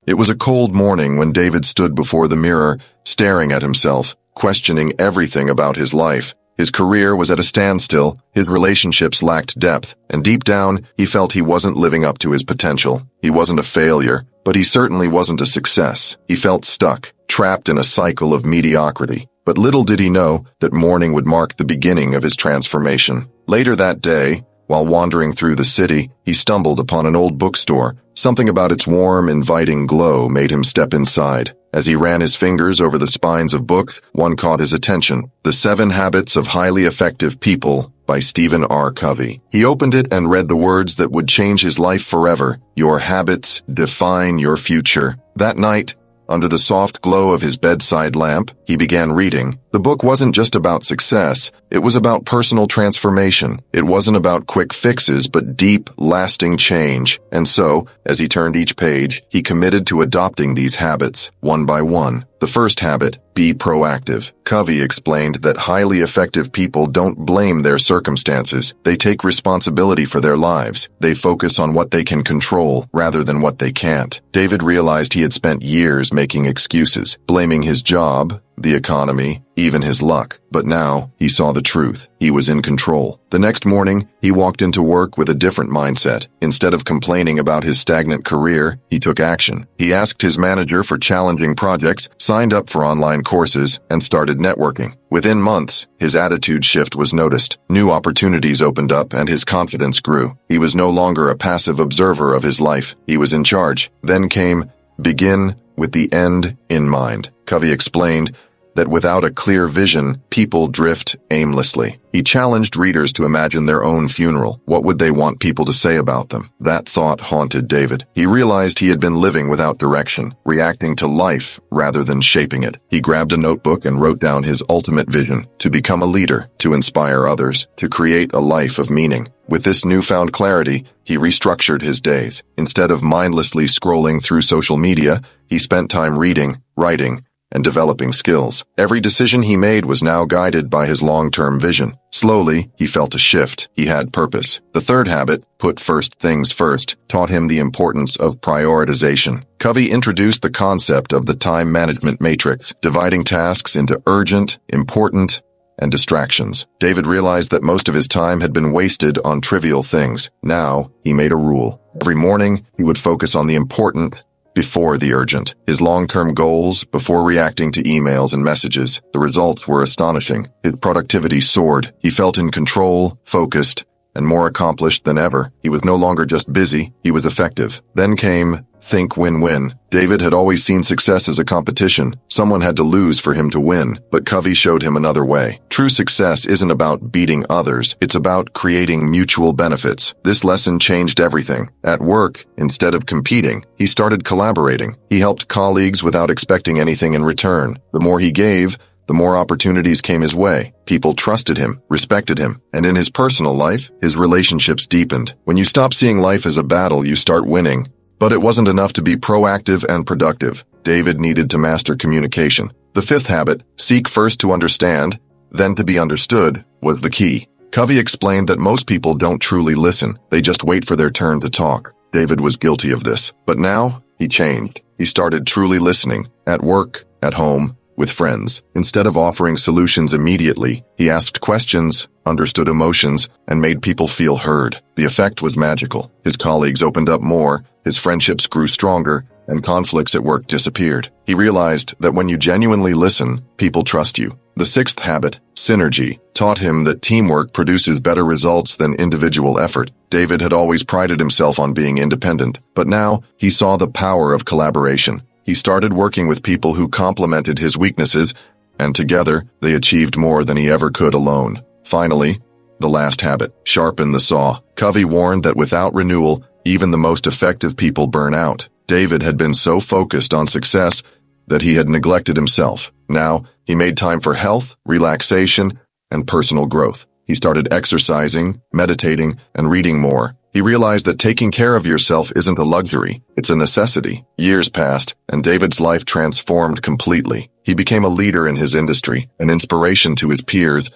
It was a cold morning when David stood before the mirror, staring at himself, questioning everything about his life. His career was at a standstill, his relationships lacked depth, and deep down, he felt he wasn't living up to his potential. He wasn't a failure, but he certainly wasn't a success. He felt stuck, trapped in a cycle of mediocrity. But little did he know that morning would mark the beginning of his transformation. Later that day, while wandering through the city, he stumbled upon an old bookstore. Something about its warm, inviting glow made him step inside. As he ran his fingers over the spines of books, one caught his attention: The 7 Habits of Highly Effective People by Stephen R. Covey. He opened it and read the words that would change his life forever. Your habits define your future. That night, under the soft glow of his bedside lamp, he began reading. The book wasn't just about success, it was about personal transformation. It wasn't about quick fixes, but deep, lasting change. And so, as he turned each page, he committed to adopting these habits, one by one. The first habit, be proactive. Covey explained that highly effective people don't blame their circumstances. They take responsibility for their lives. They focus on what they can control rather than what they can't. David realized he had spent years making excuses, blaming his job, the economy, even his luck. But now, he saw the truth. He was in control. The next morning, he walked into work with a different mindset. Instead of complaining about his stagnant career, he took action. He asked his manager for challenging projects, signed up for online courses, and started networking. Within months, his attitude shift was noticed. New opportunities opened up and his confidence grew. He was no longer a passive observer of his life. He was in charge. Then came, begin with the end in mind. Covey explained that without a clear vision, people drift aimlessly. He challenged readers to imagine their own funeral. What would they want people to say about them? That thought haunted David. He realized he had been living without direction, reacting to life rather than shaping it. He grabbed a notebook and wrote down his ultimate vision: to become a leader, to inspire others, to create a life of meaning. With this newfound clarity, he restructured his days. Instead of mindlessly scrolling through social media, he spent time reading, writing, and developing skills. Every decision he made was now guided by his long-term vision. Slowly, he felt a shift. He had purpose. The third habit, put first things first, taught him the importance of prioritization. Covey introduced the concept of the time management matrix, dividing tasks into urgent, important, and distractions. David realized that most of his time had been wasted on trivial things. Now, he made a rule. Every morning, he would focus on the important before the urgent. His long-term goals before reacting to emails and messages. The results were astonishing. His productivity soared. He felt in control, focused, and more accomplished than ever. He was no longer just busy, he was effective. Then came think win-win. David had always seen success as a competition. Someone had to lose for him to win, but Covey showed him another way. True success isn't about beating others. It's about creating mutual benefits. This lesson changed everything. At work, instead of competing, he started collaborating. He helped colleagues without expecting anything in return. The more he gave, the more opportunities came his way. People trusted him, respected him, and in his personal life, his relationships deepened. When you stop seeing life as a battle, you start winning. But it wasn't enough to be proactive and productive. David needed to master communication. The fifth habit, seek first to understand, then to be understood, was the key. Covey explained that most people don't truly listen. They just wait for their turn to talk. David was guilty of this. But now, he changed. He started truly listening, at work, at home, with friends. Instead of offering solutions immediately, he asked questions, understood emotions, and made people feel heard. The effect was magical. His colleagues opened up more, his friendships grew stronger, and conflicts at work disappeared. He realized that when you genuinely listen, people trust you. The sixth habit, synergy, taught him that teamwork produces better results than individual effort. David had always prided himself on being independent, but now he saw the power of collaboration. He started working with people who complemented his weaknesses, and together they achieved more than he ever could alone. Finally, the last habit, sharpen the saw. Covey warned that without renewal, even the most effective people burn out. David had been so focused on success that he had neglected himself. Now, he made time for health, relaxation, and personal growth. He started exercising, meditating, and reading more. He realized that taking care of yourself isn't a luxury, it's a necessity. Years passed, and David's life transformed completely. He became a leader in his industry, an inspiration to his peers,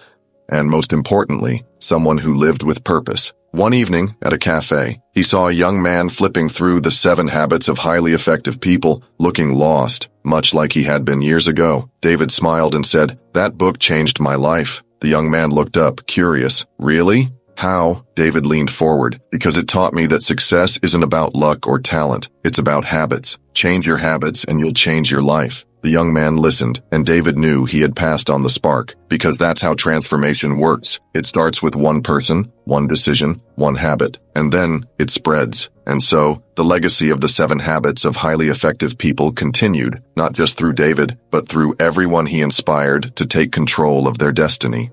and most importantly, someone who lived with purpose. One evening, at a cafe, he saw a young man flipping through the 7 Habits of Highly Effective People, looking lost, much like he had been years ago. David smiled and said, "That book changed my life." The young man looked up, curious. "Really? How?" David leaned forward. "Because it taught me that success isn't about luck or talent. It's about habits. Change your habits and you'll change your life." The young man listened, and David knew he had passed on the spark, because that's how transformation works. It starts with one person, one decision, one habit, and then it spreads. And so, the legacy of the 7 Habits of Highly Effective People continued, not just through David, but through everyone he inspired to take control of their destiny.